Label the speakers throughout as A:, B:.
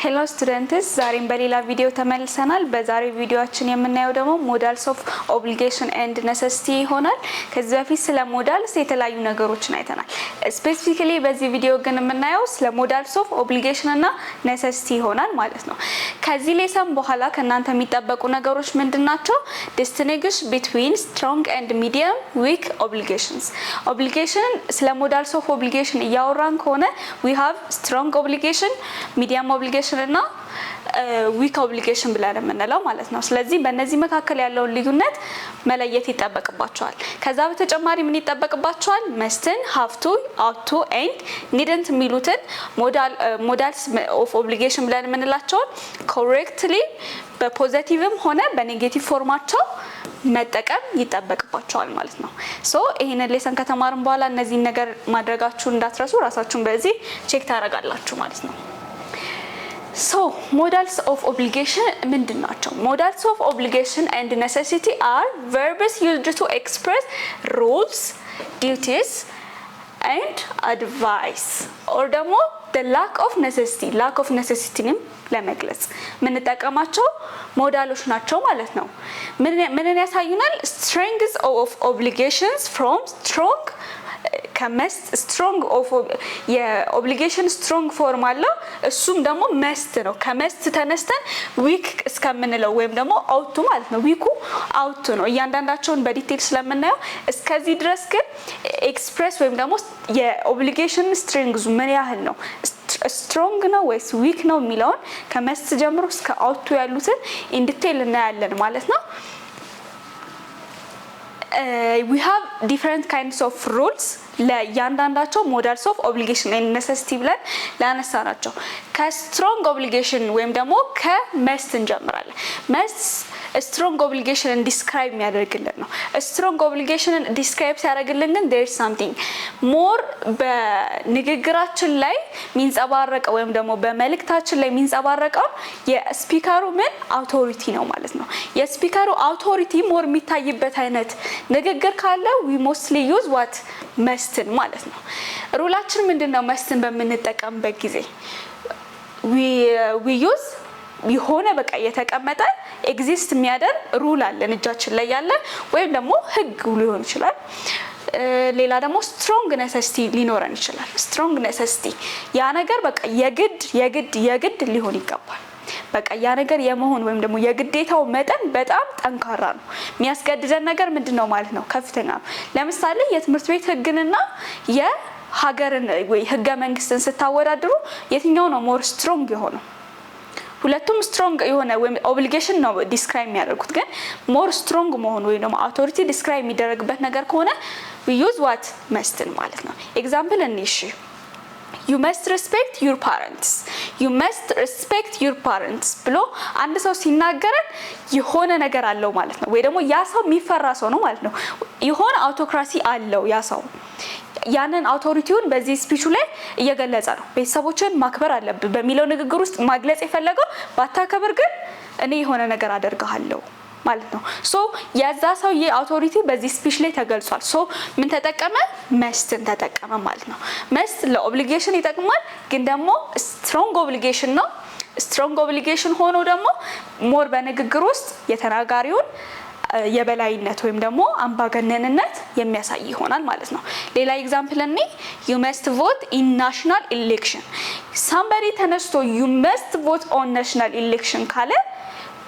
A: Hello students, ዛሬም በሌላ ቪዲዮ ተመልሰናል። በዛሬው ቪዲዮአችን የምናየው ደግሞ modals of obligation and necessity ይሆናል። ከዚህ በፊት ስለ modals የተለያዩ ነገሮችን አይተናል። ስፔሲፊካሊ በዚህ ቪዲዮ ግን የምናየው ስለ modals of obligation እና necessity ይሆናል ማለት ነው። ከዚህ ሌሰን በኋላ ከናንተ የሚጠበቁ ነገሮች ምንድናቸው? Distinguish between strong and medium weak obligations. Obligation ስለ modals of obligation እያወራን ከሆነ we have strong obligation, medium obligation እና weak obligation ብለን የምንለው ማለት ነው። ስለዚህ በእነዚህ መካከል ያለውን ልዩነት መለየት ይጠበቅባቸዋል። ከዛ በተጨማሪ ምን ይጠበቅባቸዋል? መስትን have to, ought to and needn't የሚሉትን modals of obligation ብለን የምንላቸው correctly በፖዚቲቭም ሆነ በኔጌቲቭ ፎርማቸው መጠቀም ይጠበቅባቸዋል ማለት ነው። ሶ ይሄንን ሌሰን ከተማርን በኋላ እነዚህ ነገር ማድረጋችሁን እንዳትረሱ፣ ራሳችሁን በዚህ ቼክ ታደርጋላችሁ ማለት ነው። So modals of obligation ምንድን ናቸው? Modals of obligation and necessity are verbs used to express rules, duties and advice or ደግሞ the lack of necessity ለመግለጽ ምንጠቀማቸው ሞዳሎች ናቸው ማለት ነው። ምንን ያሳዩናል? Strengths of obligations from strong ከመስት ስትሮንግ ኦፍ የኦብሊጌሽን ስትሮንግ ፎርም አለው። እሱም ደግሞ መስት ነው። ከመስት ተነስተን ዊክ እስከምንለው ወይም ደግሞ አውቱ ማለት ነው። ዊኩ አውቱ ነው። እያንዳንዳቸውን በዲቴል ስለምናየው እስከዚህ ድረስ ግን ኤክስፕሬስ ወይም ደግሞ የኦብሊጌሽን ስትሪንግዙ ምን ያህል ነው፣ ስትሮንግ ነው ወይስ ዊክ ነው የሚለውን ከመስት ጀምሮ እስከ አውቱ ያሉትን ኢን ዲቴል እናያለን ማለት ነው። We have different kinds of rules ለያንዳንዳቸው modals of obligation and necessity ብለን ላነሳናቸው። ከስትሮንግ ኦብሊጌሽን ወይም ደግሞ ከመስት እንጀምራለን። መስት ስትሮንግ ኦብሊጌሽንን ዲስክራይብ የሚያደርግልን ነው። ስትሮንግ ኦብሊጌሽንን ዲስክራይብ ሲያደርግልን ግን there is something more በንግግራችን ላይ ሚንጸባረቀው ወይም ደግሞ በመልእክታችን ላይ ሚንጸባረቀው የስፒከሩ ምን አውቶሪቲ ነው ማለት ነው። የስፒከሩ አውቶሪቲ ሞር የሚታይበት አይነት ንግግር ካለ we mostly use what መስትን ማለት ነው። ሩላችን ምንድነው? መስትን በምንጠቀምበት ጊዜ we use የሆነ በቃ የተቀመጠ ኤግዚስት የሚያደርግ ሩል አለን እጃችን ላይ ያለ ወይም ደግሞ ህግ ሊሆን ይችላል። ሌላ ደግሞ ስትሮንግ ኔሰሲቲ ሊኖረን ይችላል። ስትሮንግ ኔሰሲቲ ያ ነገር በቃ የግድ ሊሆን ይገባል። በቃ ያ ነገር የመሆን ወይም ደግሞ የግዴታው መጠን በጣም ጠንካራ ነው። የሚያስገድደን ነገር ምንድነው ማለት ነው? ከፍተኛ ነው። ለምሳሌ የትምህርት ቤት ህግንና የሀገርን ወይ ህገ መንግስትን ስታወዳድሩ የትኛው ነው ሞር ስትሮንግ የሆነው? ሁለቱም ስትሮንግ የሆነ ወይም ኦብሊጌሽን ነው ዲስክራይብ የሚያደርጉት፣ ግን ሞር ስትሮንግ መሆን ወይ ደግሞ አውቶሪቲ ዲስክራይብ የሚደረግበት ነገር ከሆነ we use what መስትን ማለት ነው። ኤግዛምፕል እንይሽ you must respect your parents ብሎ አንድ ሰው ሲናገረን የሆነ ነገር አለው ማለት ነው። ወይ ደግሞ ያ ሰው የሚፈራ ሰው ነው ማለት ነው። የሆነ አውቶክራሲ አለው ያ ሰው። ያንን አውቶሪቲውን በዚህ ስፒቹ ላይ እየገለጸ ነው። ቤተሰቦችን ማክበር አለብህ በሚለው ንግግር ውስጥ ማግለጽ የፈለገው ባታከብር ግን እኔ የሆነ ነገር አደርጋለሁ ማለት ነው። ሶ ያዛ ሰው የአውቶሪቲ በዚህ ስፒች ላይ ተገልጿል። ሶ ምን ተጠቀመ? መስትን ተጠቀመ ማለት ነው። መስት ለኦብሊጌሽን ይጠቅማል፣ ግን ደግሞ ስትሮንግ ኦብሊጌሽን ነው። ስትሮንግ ኦብሊጌሽን ሆኖ ደግሞ ሞር በንግግር ውስጥ የተናጋሪውን የበላይነት ወይም ደግሞ አምባገነንነት የሚያሳይ ይሆናል ማለት ነው። ሌላ ኤግዛምፕል እኔ you must vote in national election somebody ተነስቶ you must vote on national election ካለ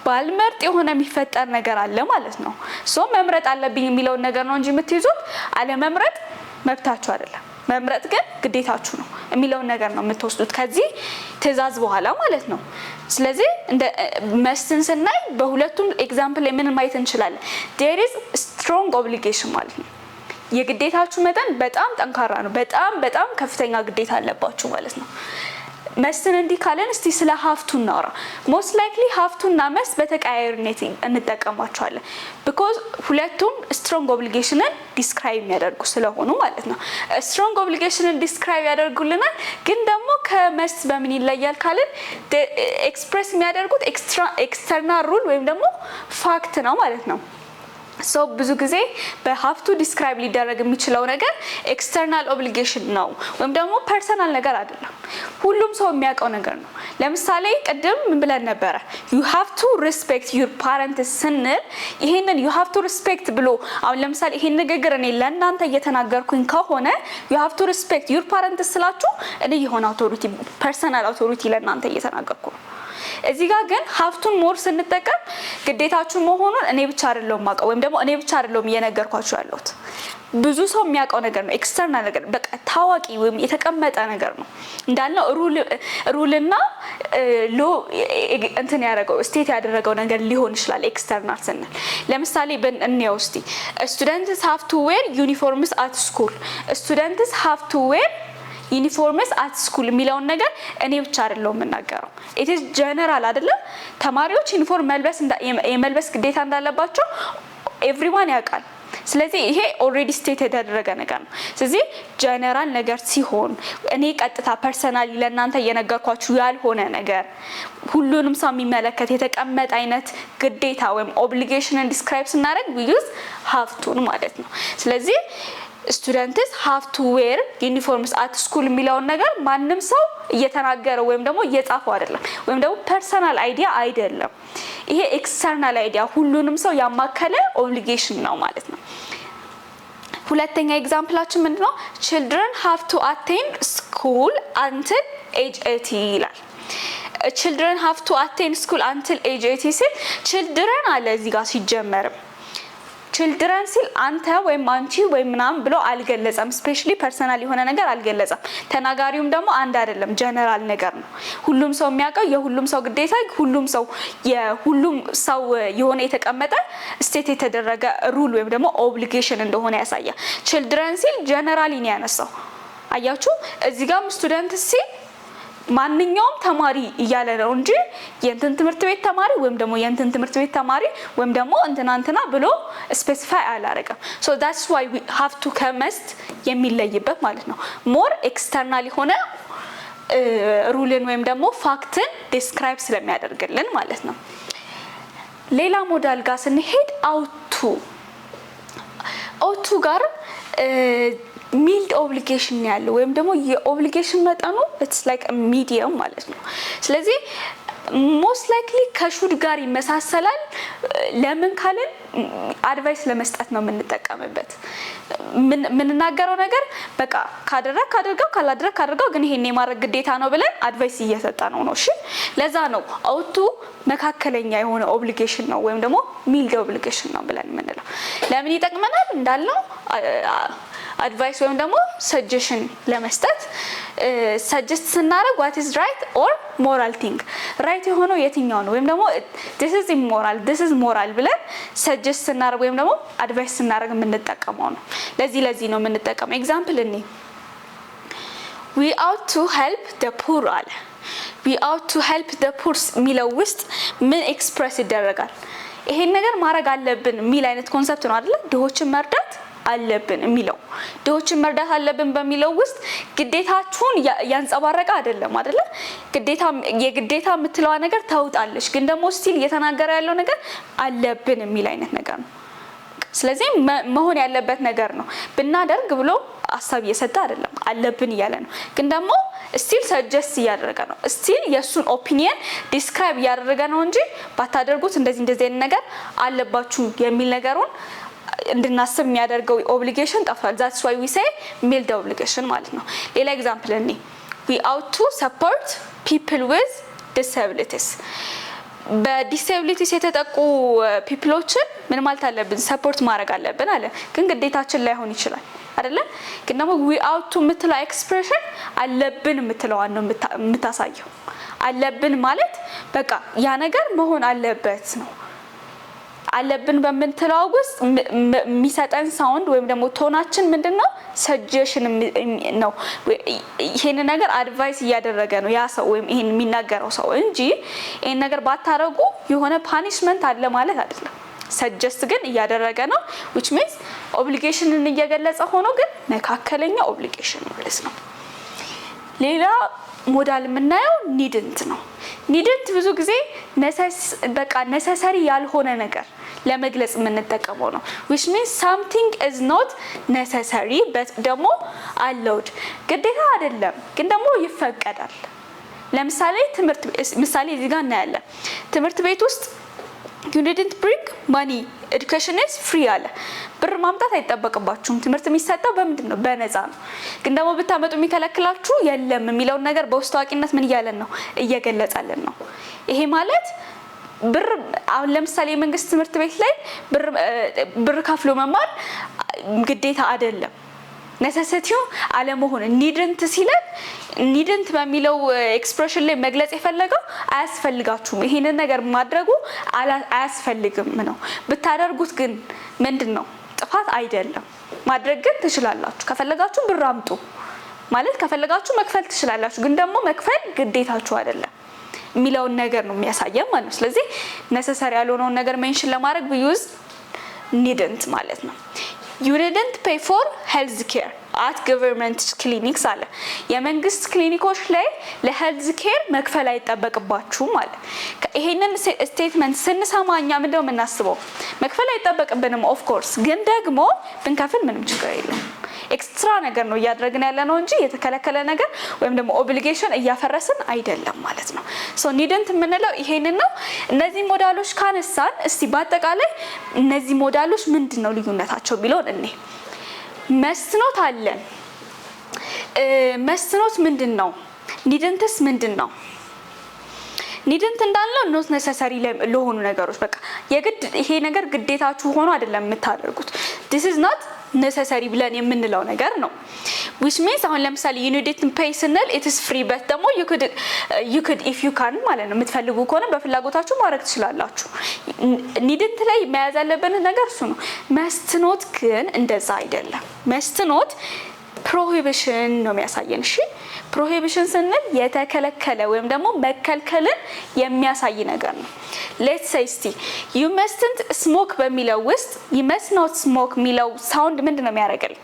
A: ባልመርጥ የሆነ የሚፈጠር ነገር አለ ማለት ነው። ሶ መምረጥ አለብኝ የሚለውን ነገር ነው እንጂ የምትይዙት አለ መምረጥ መብታችሁ አይደለም። መምረጥ ግን ግዴታችሁ ነው የሚለውን ነገር ነው የምትወስዱት ከዚህ ትዕዛዝ በኋላ ማለት ነው። ስለዚህ እንደ መስትን ስናይ በሁለቱም ኤግዛምፕል ላይ ምን ማየት እንችላለን? there is strong obligation ማለት ነው። የግዴታችሁ መጠን በጣም ጠንካራ ነው። በጣም ከፍተኛ ግዴታ አለባችሁ ማለት ነው። መስትን እንዲህ ካለን እስቲ ስለ ሀፍቱ እናወራ። ሞስት ላይክሊ ሀፍቱና መስት በተቀያየርነት እንጠቀማቸዋለን because ሁለቱም ስትሮንግ ኦብሊጌሽንን ዲስክራይብ የሚያደርጉ ስለሆኑ ማለት ነው። ስትሮንግ ኦብሊጌሽንን ዲስክራይብ ያደርጉልናል፣ ግን ደግሞ ከመስት በምን ይለያል ካለን ኤክስፕሬስ የሚያደርጉት ኤክስተርናል ሩል ወይም ደግሞ ፋክት ነው ማለት ነው። ሶ ብዙ ጊዜ በሀፍቱ ዲስክራይብ ሊደረግ የሚችለው ነገር ኤክስተርናል ኦብሊጌሽን ነው ወይም ደግሞ ፐርሰናል ነገር አይደለም። ሁሉም ሰው የሚያውቀው ነገር ነው። ለምሳሌ ቅድም ምን ብለን ነበረ? you have to respect your parents ስንል ይሄንን you have to respect ብሎ አሁን ለምሳሌ ይሄን ንግግር እኔ ለእናንተ እየተናገርኩኝ ከሆነ you have to respect your parents ስላችሁ እኔ የሆነ አውቶሪቲ ፐርሰናል አውቶሪቲ ለእናንተ እየተናገርኩ ነው። እዚህ ጋር ግን ሀፍቱን ሞር ስንጠቀም ግዴታችሁ መሆኑን እኔ ብቻ አይደለም ማውቀው ወይም ደግሞ እኔ ብቻ አይደለም እየነገርኳችሁ ያለሁት ብዙ ሰው የሚያውቀው ነገር ነው። ኤክስተርናል ነገር በቃ ታዋቂ ወይም የተቀመጠ ነገር ነው እንዳልነው ሩልና ሎ እንትን ያደረገው ስቴት ያደረገው ነገር ሊሆን ይችላል። ኤክስተርናል ስንል ለምሳሌ እንየው እስቲ students have to wear uniforms at school students have to wear uniforms at school የሚለውን ነገር እኔ ብቻ አይደለም የምናገረው it is general አይደለም። ተማሪዎች ዩኒፎርም የመልበስ ግዴታ እንዳለባቸው everyone ያውቃል። ስለዚህ ይሄ ኦሬዲ ስቴት የተደረገ ነገር ነው። ስለዚህ ጀነራል ነገር ሲሆን እኔ ቀጥታ ፐርሰናሊ ለእናንተ እየነገርኳችሁ ያልሆነ ነገር ሁሉንም ሰው የሚመለከት የተቀመጠ አይነት ግዴታ ወይም ኦብሊጌሽንን ዲስክራይብ ስናደርግ we use have to ማለት ነው። ስለዚህ students have to wear uniforms at school የሚለውን ነገር ማንም ሰው እየተናገረው ወይም ደግሞ እየጻፈው አይደለም ወይም ደግሞ ፐርሰናል አይዲያ አይደለም። ይሄ ኤክስተርናል አይዲያ ሁሉንም ሰው ያማከለ ኦብሊጌሽን ነው ማለት ነው። ሁለተኛ ኤግዛምፕላችን ምንድነው? children have to attend school until age 18 ይላል። children have to attend school until age 18 ሲል children አለ እዚህ ጋር ሲጀመርም children ሲል አንተ ወይም አንቺ ወይም ምናምን ብሎ አልገለጸም። ስፔሻሊ ፐርሰናል የሆነ ነገር አልገለጸም። ተናጋሪውም ደግሞ አንድ አይደለም፣ ጀነራል ነገር ነው። ሁሉም ሰው የሚያውቀው የሁሉም ሰው ግዴታ ሁሉም ሰው የሆነ የተቀመጠ ስቴት የተደረገ ሩል ወይም ደግሞ ኦብሊጌሽን እንደሆነ ያሳያል። children ሲል ጀነራሊ ነው ያነሳው። አያችሁ እዚህ ጋርም ስቱደንት ሲል ማንኛውም ተማሪ እያለ ነው እንጂ የእንትን ትምህርት ቤት ተማሪ ወይም ደግሞ የእንትን ትምህርት ቤት ተማሪ ወይም ደግሞ እንትና ብሎ ስፔሲፋይ አላደረገም። so that's why we have to ከመስት የሚለይበት ማለት ነው። ሞር ኤክስተርናል የሆነ ሩልን ወይም ደግሞ ፋክትን ዲስክራይብ ስለሚያደርግልን ማለት ነው። ሌላ ሞዳል ጋር ስንሄድ አውቱ ጋር ሚልድ ኦብሊጌሽን ያለው ወይም ደግሞ የኦብሊጌሽን መጠኑ it's like a medium ማለት ነው። ስለዚህ most likely ከሹድ ጋር ይመሳሰላል። ለምን ካልን አድቫይስ ለመስጠት ነው የምንጠቀምበት። ምንናገረው ነገር በቃ ካደረገው ካላደረገው ግን ይሄን የማድረግ ግዴታ ነው ብለን አድቫይስ እየሰጣ ነው። እሺ ለዛ ነው አውቱ መካከለኛ የሆነ ኦብሊጌሽን ነው ወይም ደግሞ ሚልድ ኦብሊጌሽን ነው ብለን የምንለው። ለምን ይጠቅመናል እንዳልነው አድቫይስ ወይም ደግሞ ሰጀሽን ለመስጠት ሰጀስት ስናደርግ what is right or moral thing right የሆነው የትኛው ነው ወይም ደግሞ this is immoral this is moral ብለን ሰጀስት ስናደርግ ወይም ደግሞ አድቫይስ ስናደርግ የምንጠቀመው ነው። ለዚህ ነው የምንጠቀመው። ኤግዛምፕል we ought to help the poor አለ። we ought to help the poor የሚለው ውስጥ ምን ኤክስፕረስ ይደረጋል? ይሄን ነገር ማድረግ አለብን የሚል አይነት ኮንሰፕት ነው አይደል? ድሆችን መርዳት አለብን የሚለው ድሆችን መርዳት አለብን በሚለው ውስጥ ግዴታችሁን ያንጸባረቀ አይደለም አይደለ? የግዴታ የምትለዋ ነገር ታውጣለች፣ ግን ደግሞ ስቲል እየተናገረ ያለው ነገር አለብን የሚል አይነት ነገር ነው። ስለዚህ መሆን ያለበት ነገር ነው ብናደርግ ብሎ ሐሳብ እየሰጠ አይደለም፣ አለብን እያለ ነው። ግን ደግሞ ስቲል ሰጀስት እያደረገ ነው፣ ስቲል የሱን ኦፒኒየን ዲስክራይብ እያደረገ ነው እንጂ ባታደርጉት እንደዚህ አይነት ነገር አለባችሁ የሚል ነገሩን እንድናስብ የሚያደርገው ኦብሊጌሽን ጠፍቷል። that's why we say mild obligation ማለት ነው። ሌላ ኤግዛምፕል we ought to support people with disabilities በዲስኤቢሊቲስ የተጠቁ ፒፕሎችን ምን ማለት አለብን? ሰፖርት ማድረግ አለብን አለ። ግን ግዴታችን ላይሆን ይችላል አይደለ? ግን ደግሞ we ought to የምትለው ኤክስፕሬሽን አለብን የምትለዋን ነው የምታሳየው። አለብን ማለት በቃ ያ ነገር መሆን አለበት ነው። አለብን በምንትለው ውስጥ የሚሰጠን ሳውንድ ወይም ደግሞ ቶናችን ምንድነው? ሰጀሽን ነው። ይሄን ነገር አድቫይስ እያደረገ ነው ያ ሰው ወይም ይሄን የሚናገረው ሰው እንጂ ይሄን ነገር ባታረጉ የሆነ ፓኒሽመንት አለ ማለት አይደለም። ሰጀስት ግን እያደረገ ነው which means ኦብሊጌሽንን እየገለጸ ሆኖ ግን መካከለኛ ኦብሊጌሽን ማለት ነው። ሌላ ሞዳል የምናየው ኒድንት ነው። ኒድንት ብዙ ጊዜ በቃ ነሰሰሪ ያልሆነ ነገር ለመግለጽ የምንጠቀመው ነው which means something is not necessary but ደግሞ allowed ግዴታ አይደለም ግን ደግሞ ይፈቀዳል ለምሳሌ ምሳሌ እዚህ ጋር እናያለን ትምህርት ቤት ውስጥ you didn't bring money education is free አለ ብር ማምጣት አይጠበቅባችሁም ትምህርት የሚሰጠው በምንድነው በነፃ ነው ግን ደግሞ ብታመጡ የሚከለክላችሁ የለም የሚለው ነገር በውስጥ ታዋቂነት ምን እያለን ነው እየገለጸልን ነው ይሄ ማለት ብር አሁን ለምሳሌ የመንግስት ትምህርት ቤት ላይ ብር ከፍሎ መማር ግዴታ አይደለም necessity አለመሆን needn't ሲለን needn't በሚለው ኤክስፕሬሽን ላይ መግለጽ የፈለገው አያስፈልጋችሁም ይሄንን ነገር ማድረጉ አያስፈልግም ነው ብታደርጉት ግን ምንድነው ጥፋት አይደለም ማድረግ ግን ትችላላችሁ ከፈለጋችሁ ብር አምጡ ማለት ከፈለጋችሁ መክፈል ትችላላችሁ ግን ደግሞ መክፈል ግዴታችሁ አይደለም የሚለውን ነገር ነው የሚያሳየው ማለት ነው ስለዚህ necessary ያልሆነውን ነገር ሜንሽን ለማድረግ ቢዩዝ needn't ማለት ነው you didn't pay for health care at government clinics አለ የመንግስት ክሊኒኮች ላይ ለሄልዝ ኬር መክፈል አይጠበቅባችሁም አለ ይሄንን ስቴትመንት ስንሰማኛ ምንድነው የምናስበው መክፈል አይጠበቅብንም ኦፍ ኮርስ ግን ደግሞ ብንከፍል ምንም ችግር የለውም ኤክስትራ ነገር ነው ያደረግን ያለ ነው እንጂ የተከለከለ ነገር ወይም ደግሞ ኦብሊጌሽን እያፈረስን አይደለም ማለት ነው ሶ ኒድንት የምንለው ይሄንን ነው እነዚህ ሞዳሎች ካነሳን እስቲ በአጠቃላይ እነዚህ ሞዳሎች ምንድነው ልዩነታቸው ቢሎን እኔ መስኖት አለን መስኖት ምንድነው ኒድንትስ ምንድነው ኒድንት እንዳልነው ኖት necessary ለሆኑ ነገሮች በቃ የግድ ይሄ ነገር ግዴታችሁ ሆኖ አይደለም የምታደርጉት this is not necessary ብለን የምንለው ነገር ነው which means አሁን ለምሳሌ you didn't pay ስንል it is free but ደግሞ you could if you can ማለት ነው የምትፈልጉ ከሆነ በፍላጎታችሁ ማድረግ ትችላላችሁ ኒድንት ላይ መያዝ ያለብን ነገር እሱ ነው መስኖት ግን እንደዛ አይደለም መስኖት prohibition ነው የሚያሳየን እሺ prohibition ስንል የተከለከለ ወይም ደግሞ መከልከልን የሚያሳይ ነገር ነው let's say you mustn't smoke በሚለው ውስጥ you must not smoke ሚለው ሳውንድ ምንድነው የሚያደርገው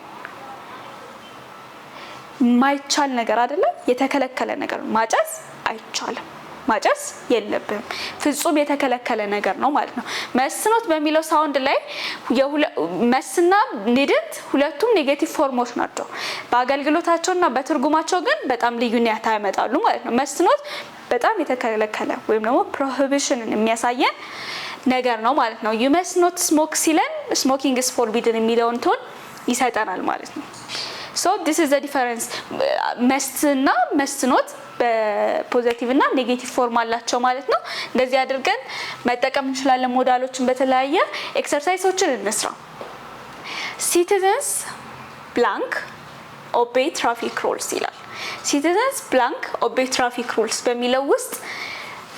A: ማይቻል ነገር አይደለም የተከለከለ ነገር ማጨስ አይቻልም ማጨስ የለብም ፍጹም የተከለከለ ነገር ነው ማለት ነው መስኖት በሚለው ሳውንድ ላይ መስና ኒድንት ሁለቱም ኔጌቲቭ ፎርሞች ናቸው በአገልግሎታቸውና በትርጉማቸው ግን በጣም ልዩነት ያመጣሉ ማለት ነው መስኖት በጣም የተከለከለ ወይም ደግሞ prohibitionን የሚያሳየን ነገር ነው ማለት ነው you must not smoke ሲለን smoking is forbidden የሚለውን ቶን ይሰጠናል ማለት ነው so this is the difference መስና መስኖት በፖዚቲቭ እና ኔጌቲቭ ፎርም አላቸው ማለት ነው እንደዚህ አድርገን መጠቀም እንችላለን ሞዳሎችን በተለያየ ኤክሰርሳይሶችን እንስራ citizens blank obey traffic rules ይላል citizens blank obey traffic rules በሚለው ውስጥ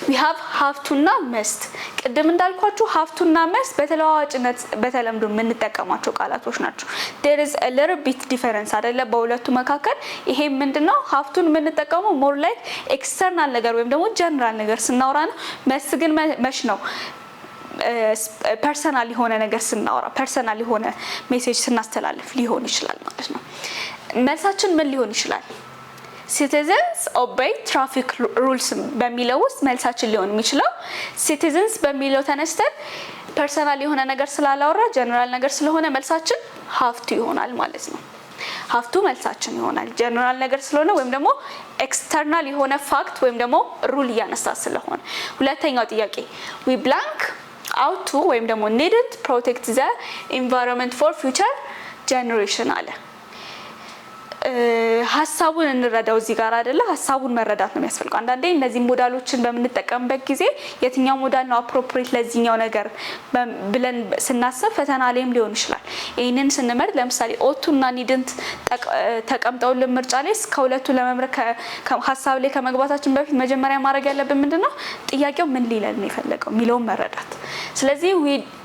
A: we have to እና must ቅድም እንዳልኳችሁ have to እና must በተለዋዋጭነት በተለምዶ የምንጠቀማቸው ቃላቶች ናቸው there is a little bit difference አይደለ በሁለቱ መካከል ይሄ ምንድነው have to የምንጠቀመው more like external ነገር ወይም ደግሞ general ነገር ስናወራ ነው must ግን መሽ ነው ፐርሰናል የሆነ ነገር ስናወራ ፐርሰናል የሆነ ሜሴጅ ስናስተላልፍ ሊሆን ይችላል ማለት ነው መልሳችን ምን ሊሆን ይችላል citizens obey traffic rules በሚለው ውስጥ መልሳችን ሊሆን የሚችለው citizens በሚለው ተነስተን ፐርሰናል የሆነ ነገር ስላላወራ ጀነራል ነገር ስለሆነ መልሳችን have to ይሆናል ማለት ነው have to መልሳችን ይሆናል ጀነራል ነገር ስለሆነ ወይም ደግሞ ኤክስተርናል የሆነ ፋክት ወይም ደግሞ ሩል ያነሳ ስለሆነ ሁለተኛው ጥያቄ we blank out to ወይም ደግሞ needn't protect the environment for future generation አለ ሐሳቡን እንረዳው እዚህ ጋር አይደለ ሐሳቡን መረዳት ነው የሚያስፈልገው አንዳንዴ እነዚህ ሞዳሎችን በመንጠቀምበት ጊዜ የትኛው ሞዳል ነው አፕሮፕሪየት ለዚህኛው ነገር ብለን ስናስብ ፈተና ላይም ሊሆን ይችላል ይሄንን ስንመርጥ ለምሳሌ ኦቱና ኒድንት ተቀምጠው ለምርጫ ላይ ከሁለቱ ለመምረጥ ሐሳብ ላይ ከመግባታችን በፊት መጀመሪያ ማድረግ ያለብን ምንድነው ጥያቄው ምን ሊለን ነው የፈለገው ሚለው መረዳት ስለዚህ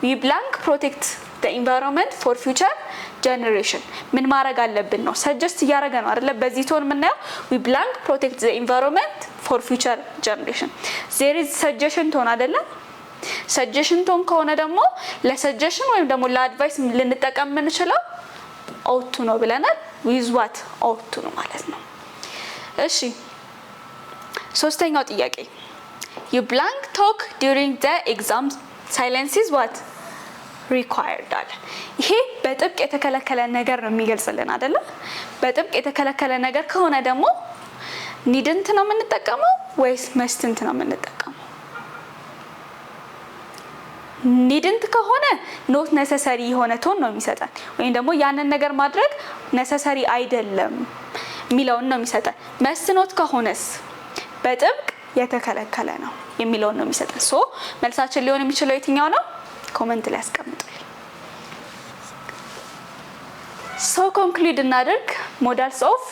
A: we blank protect the environment for future generation ምን ማድረግ አለብን ነው ሰጀስት ያደረገ ነው አይደለ በዚህ ቶን ምናየው we blank protect the environment for future generation there is suggestion ቶን አይደለ suggestion ቶን ከሆነ ደግሞ ለሰጀሽን ወይም ደግሞ ለአድቫይስ ልንጠቀም የምንችለው ought to ነው ብለናል with what ought to ነው ማለት ነው እሺ ሶስተኛው ጥያቄ you blank talk during the exam silence is what required አለ። ይሄ በጥብቅ የተከለከለ ነገር ነው የሚገልጽልን አይደለ? በጥብቅ የተከለከለ ነገር ከሆነ ደግሞ ኒድንት ነው የምንጠቀመው ወይስ መስትን ነው የምንጠቀመው? ኒድንት ከሆነ ኖት ነሰሰሪ የሆነ ቶን ነው የሚሰጠን ወይም ደግሞ ያንን ነገር ማድረግ ነሰሰሪ አይደለም የሚለውን ነው የሚሰጠን። መስኖት ከሆነስ በጥብቅ የተከለከለ ነው የሚለውን ነው የሚሰጠን። ሶ መልሳችን ሊሆን የሚችለው የትኛው ነው? ኮሜንት ላይ አስቀምጡልኝ። ሶ ኮንክሉድ እናድርግ። ሞዳልስ ኦፍ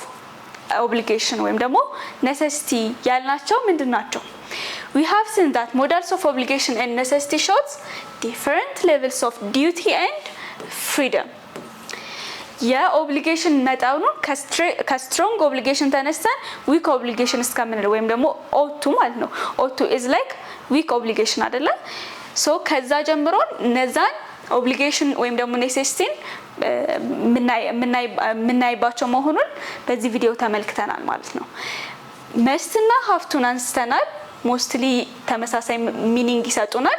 A: ኦብሊጌሽን ወይም ደግሞ necessity ያልናቸው ምንድናቸው? We have seen that modals of obligation and necessity shows different levels of duty and freedom. የኦብሊጌሽን መጠኑ ከስትሮንግ ኦብሊጌሽን ተነስተን ዊክ ኦብሊጌሽን እስከምንለው ወይም ደግሞ ኦቱ ማለት ነው። ኦቱ is like ዊክ ኦብሊጌሽን አይደለ? ሶ ከዛ ጀምሮ እነዛን ኦብሊጌሽን ወይም ደግሞ ኔሴሲቲን የምናይባቸው መሆኑን በዚህ ቪዲዮ ተመልክተናል ማለት ነው። መስትና ሀፍቱን አንስተናል። ሞስትሊ ተመሳሳይ ሚኒንግ ይሰጡናል።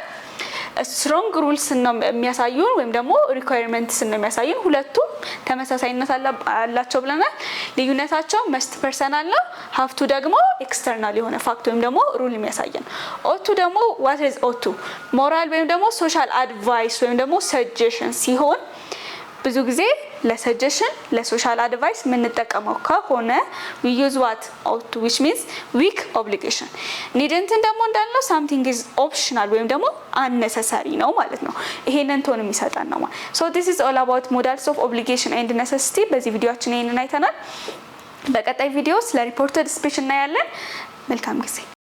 A: ስትሮንግ ሩልስ ነው የሚያሳዩን ወይም ደግሞ ሪኳየርመንትስ ነው የሚያሳዩን። ሁለቱም ተመሳሳይነት አላቸው ብለናል። ልዩነታቸው መስት ፐርሰናል ነው፣ ሀፍቱ ደግሞ ኤክስተርናል የሆነ ፋክት ወይም ደግሞ ሩል የሚያሳየን። ኦቱ ደግሞ what is ኦቱ? ሞራል ወይም ደግሞ ሶሻል አድቫይስ ወይም ደግሞ ሰጀሽን ሲሆን ብዙ ጊዜ ለሰጀሽን ለሶሻል አድቫይስ የምንጠቀመው ከሆነ we use what ought to, which means weak obligation. needn't ደግሞ እንዳልነው something is optional ወይም ደግሞ unnecessary ነው ማለት ነው። ይሄንን ቶን የሚሰጠን ነው ማለት። so this is all about modals of obligation and necessity። በዚህ ቪዲዮአችን ይሄንን አይተናል። በቀጣይ ቪዲዮ ስለ ሪፖርትድ ስፒች እናያለን። መልካም ጊዜ።